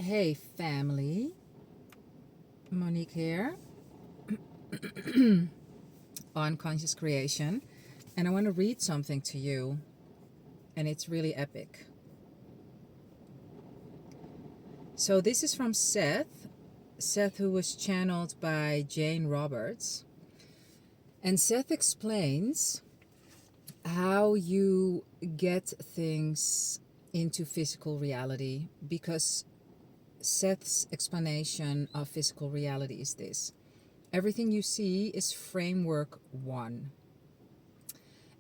Hey family, Monique here on Conscious Creation, and I want to read something to you, and it's really epic. So, this is from Seth, who was channeled by Jane Roberts, and Seth explains how you get things into physical reality because Seth's explanation of physical reality is this: everything you see is framework one.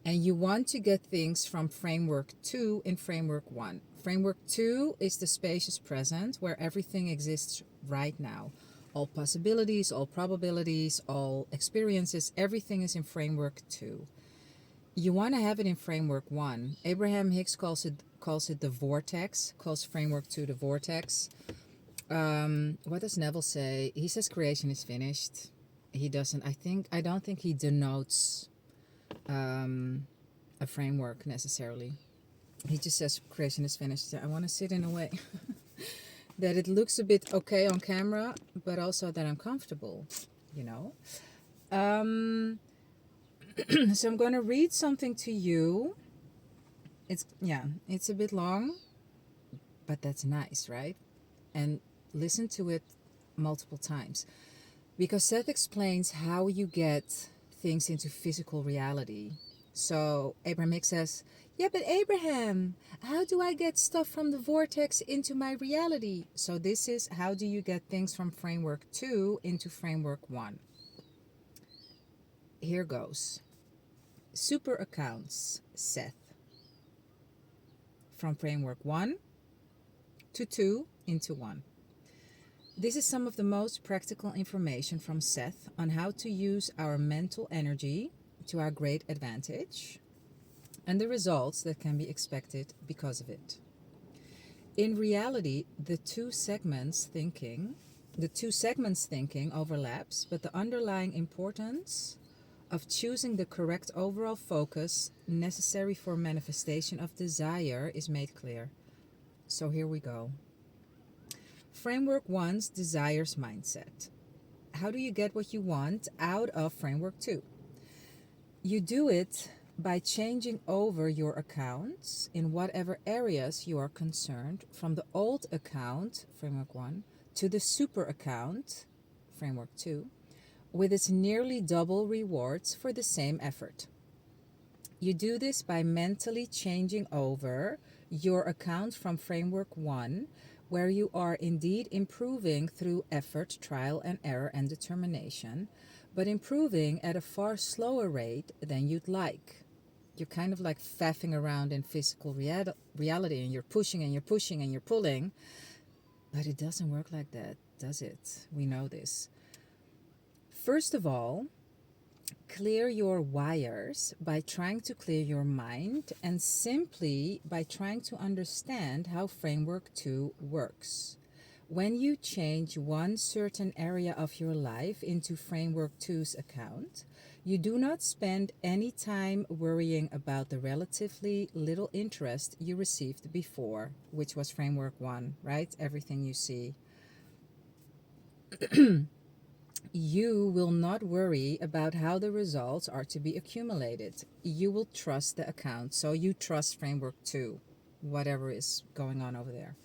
And you want to get things from framework 2 in framework 1. Framework 2 is the spacious present where everything exists right now. All possibilities, all probabilities, all experiences, everything is in framework 2. You want to have it in framework 1. Abraham Hicks calls it the vortex, calls framework 2 the vortex. What does Neville say? He says creation is finished. He doesn't, I don't think he denotes a framework necessarily. He just says creation is finished. I want to sit in a way that it looks a bit okay on camera, but also that I'm comfortable, you know. Um, so I'm going to read something to you. It's a bit long, but that's nice, right? And listen to it multiple times because Seth explains how you get things into physical reality. So Abraham Hicks says, yeah, but Abraham, how do I get stuff from the vortex into my reality? So this is how do you get things from framework 2 into framework 1. Here goes. Super accounts, Seth. From framework 1 to 2 into 1. This is some of the most practical information from Seth on how to use our mental energy to our great advantage and the results that can be expected because of it. In reality, the two segments thinking overlaps, but the underlying importance of choosing the correct overall focus necessary for manifestation of desire is made clear. So here we go. Framework 1's desires mindset. How do you get what you want out of framework 2? You do it by changing over your accounts in whatever areas you are concerned from the old account, framework 1, to the super account, framework 2, with its nearly double rewards for the same effort. You do this by mentally changing over your account from framework 1, where you are indeed improving through effort, trial and error and determination, but improving at a far slower rate than you'd like. You're kind of like faffing around in physical reality, and you're pushing and you're pushing and you're pulling, but it doesn't work like that, does it? We know this. First of all, clear your wires by trying to clear your mind and simply by trying to understand how framework 2 works. When you change one certain area of your life into framework 2's account, you do not spend any time worrying about the relatively little interest you received before, which was framework 1, right? Everything you see. You will not worry about how the results are to be accumulated. You will trust the account. So you trust framework 2, whatever is going on over there.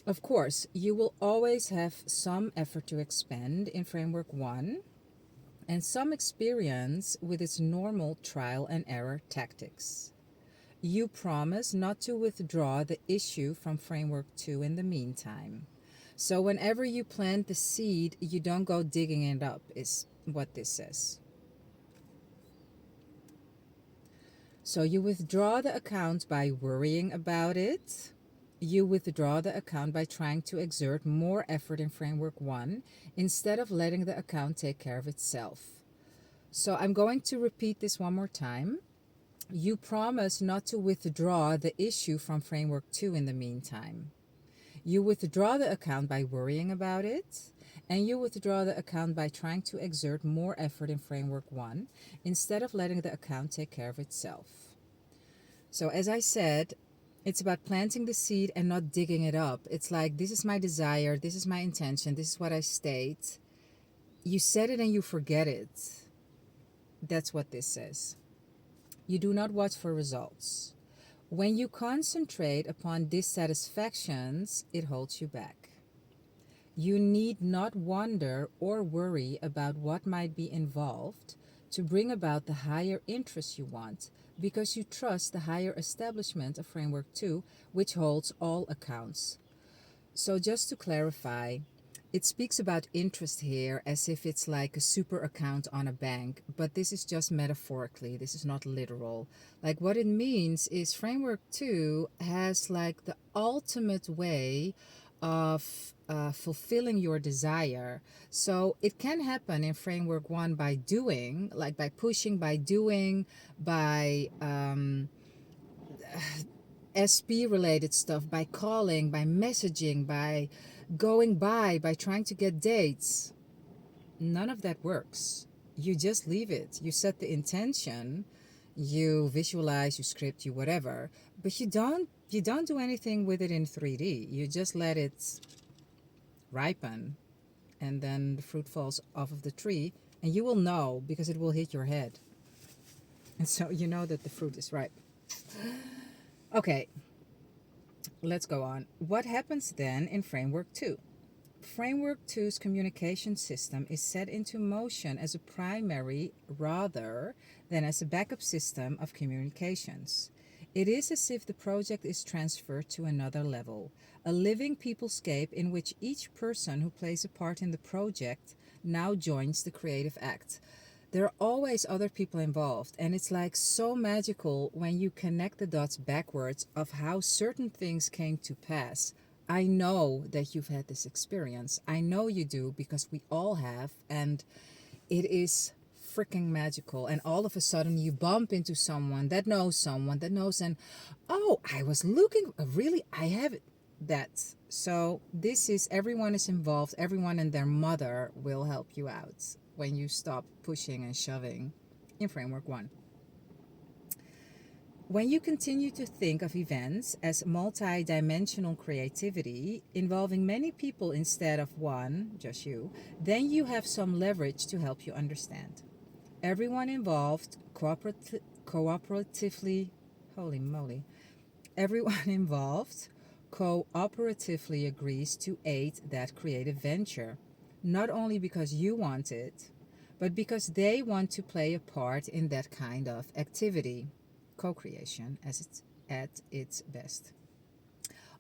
Of course, you will always have some effort to expend in framework 1 and some experience with its normal trial and error tactics. You promise not to withdraw the issue from framework 2 in the meantime. So whenever you plant the seed, you don't go digging it up, is what this says. So you withdraw the account by worrying about it. You withdraw the account by trying to exert more effort in framework 1 instead of letting the account take care of itself. So I'm going to repeat this one more time. You promise not to withdraw the issue from framework 2 in the meantime. You withdraw the account by worrying about it, and you withdraw the account by trying to exert more effort in framework 1 instead of letting the account take care of itself. So as I said, It's about planting the seed and not digging it up. It's like, this is my desire, this is my intention, this is what I state. You said it and you forget it. That's what this says. You do not watch for results. When you concentrate upon dissatisfactions, it holds you back. You need not wonder or worry about what might be involved to bring about the higher interest you want, because you trust the higher establishment of Framework 2, which holds all accounts. So, just to clarify, it speaks about interest here as if it's like a super account on a bank, but this is just metaphorically. This is not literal. Like, what it means is Framework 2 has like the ultimate way of fulfilling your desire. So it can happen in Framework 1 by doing, like by pushing, by doing, by SP related stuff, by calling, by messaging, by going by trying to get dates. None of that works. You just leave it. You set the intention, you visualize, you script, you whatever, but you don't do anything with it in 3D. You just let it ripen, and then the fruit falls off of the tree, and you will know because it will hit your head. And so you know that the fruit is ripe. Okay, let's go on. What happens then in Framework 2? Framework 2's communication system is set into motion as a primary rather than as a backup system of communications. It is as if the project is transferred to another level, a living peoplescape in which each person who plays a part in the project now joins the creative act. There are always other people involved, and it's like so magical when you connect the dots backwards of how certain things came to pass. I know that you've had this experience. I know you do, because we all have, and it is freaking magical. And all of a sudden you bump into someone that knows, and oh, I was looking, really, I have it. That. So this is, everyone is involved, everyone and their mother will help you out when you stop pushing and shoving in Framework 1. When you continue to think of events as multi-dimensional creativity involving many people instead of one, just you, then you have some leverage to help you understand. Everyone involved cooperatively, holy moly, everyone involved cooperatively agrees to aid that creative venture, not only because you want it, but because they want to play a part in that kind of activity. Co-creation as it's at its best.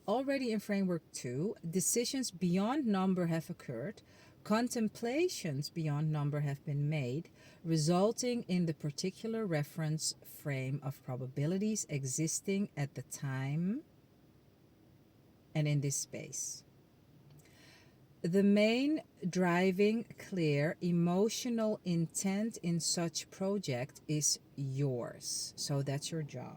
Already in Framework 2, decisions beyond number have occurred, contemplations beyond number have been made, resulting in the particular reference frame of probabilities existing at the time and in this space. The main driving, clear, emotional intent in such project is yours. So that's your job.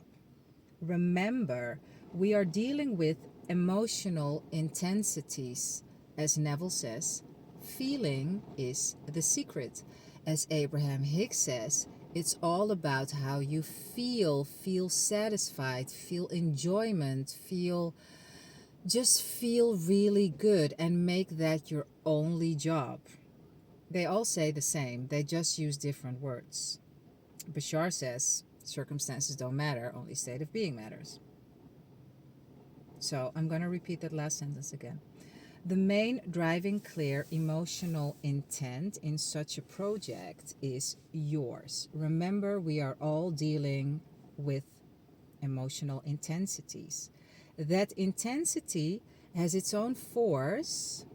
Remember, we are dealing with emotional intensities. As Neville says, feeling is the secret. As Abraham Hicks says, it's all about how you feel satisfied, feel enjoyment, just feel really good, and make that your only job. They all say the same, they just use different words. Bashar says, circumstances don't matter, only state of being matters. So I'm going to repeat that last sentence again. The main driving, clear, emotional intent in such a project is yours. Remember, we are all dealing with emotional intensities. That intensity has its own force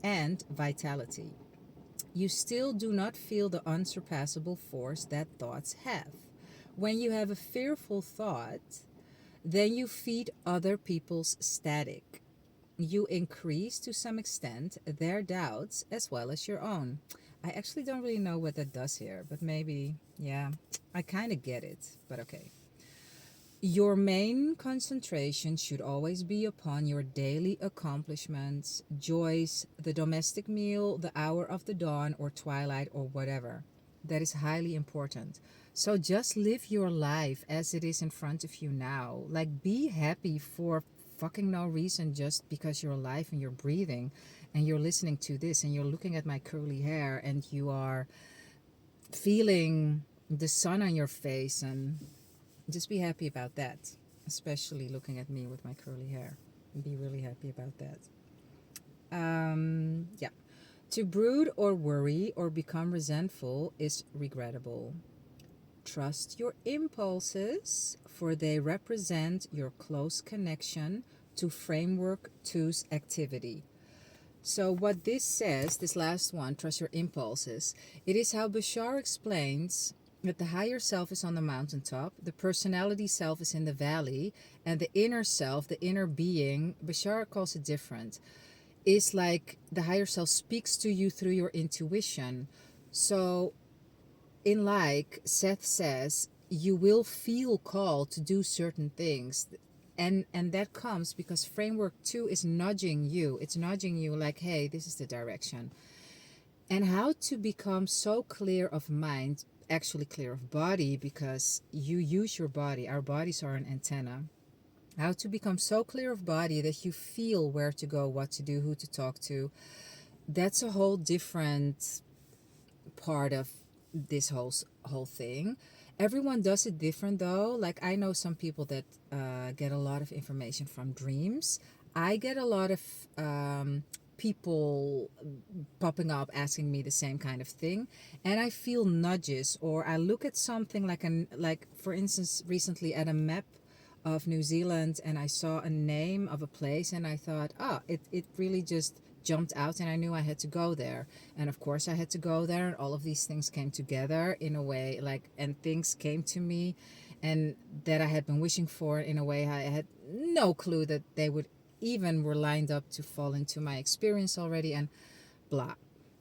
and vitality. You still do not feel the unsurpassable force that thoughts have. When you have a fearful thought, then you feed other people's static. You increase to some extent their doubts as well as your own. I actually don't really know what that does here, but maybe, yeah, I kind of get it, but okay. Your main concentration should always be upon your daily accomplishments, joys, the domestic meal, the hour of the dawn or twilight or whatever. That is highly important. So just live your life as it is in front of you now. Like, be happy for fucking no reason, just because you're alive and you're breathing and you're listening to this and you're looking at my curly hair and you are feeling the sun on your face, and just be happy about that. Especially looking at me with my curly hair. Be really happy about that. Yeah. To brood or worry or become resentful is regrettable. Trust your impulses, for they represent your close connection to Framework two's activity. So, what this says, this last one, trust your impulses, it is how Bashar explains that the higher self is on the mountaintop, the personality self is in the valley, and the inner self, the inner being, Bashar calls it different, is like the higher self speaks to you through your intuition. So, in like Seth says, you will feel called to do certain things. And that comes because Framework 2 is nudging you. It's nudging you like, hey, this is the direction. And how to become so clear of mind, actually clear of body, because you use your body. Our bodies are an antenna. How to become so clear of body that you feel where to go, what to do, who to talk to. That's a whole different part of this whole thing. Everyone does it different though. Like, I know some people that get a lot of information from dreams. I get a lot of people popping up asking me the same kind of thing, and I feel nudges, or I look at something like for instance recently at a map of New Zealand, and I saw a name of a place, and I thought, it really just jumped out, and I knew I had to go there. And of course I had to go there, and all of these things came together in a way, like, and things came to me and that I had been wishing for in a way I had no clue that they would even were lined up to fall into my experience already, and blah.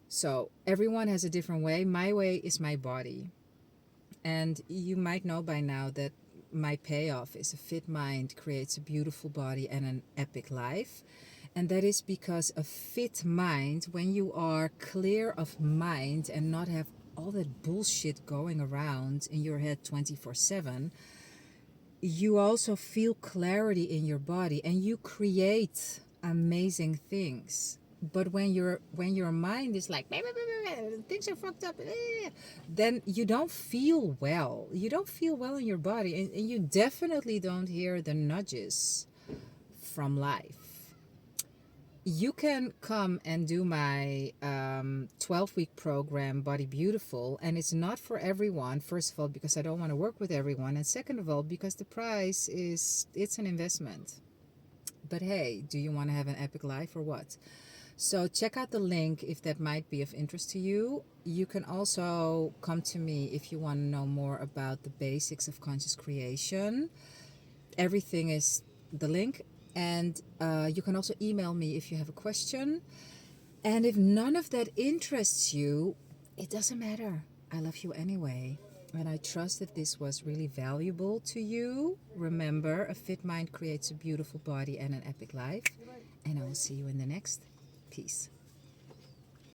So everyone has a different way. My way is my body. And you might know by now that my payoff is a fit mind creates a beautiful body and an epic life. And that is because a fit mind, when you are clear of mind and not have all that bullshit going around in your head 24/7, you also feel clarity in your body and you create amazing things. But when your mind is like, things are fucked up, then you don't feel well. You don't feel well in your body, and you definitely don't hear the nudges from life. You can come and do my 12-week program, Body Beautiful, and it's not for everyone. First of all, because I don't want to work with everyone, and second of all, because the price it's an investment. But hey, do you want to have an epic life or what? So check out the link if that might be of interest to you. You can also come to me if you want to know more about the basics of conscious creation. Everything is the link. And you can also email me if you have a question. And if none of that interests you, it doesn't matter. I love you anyway. And I trust that this was really valuable to you. Remember, a fit mind creates a beautiful body and an epic life. And I will see you in the next. Peace.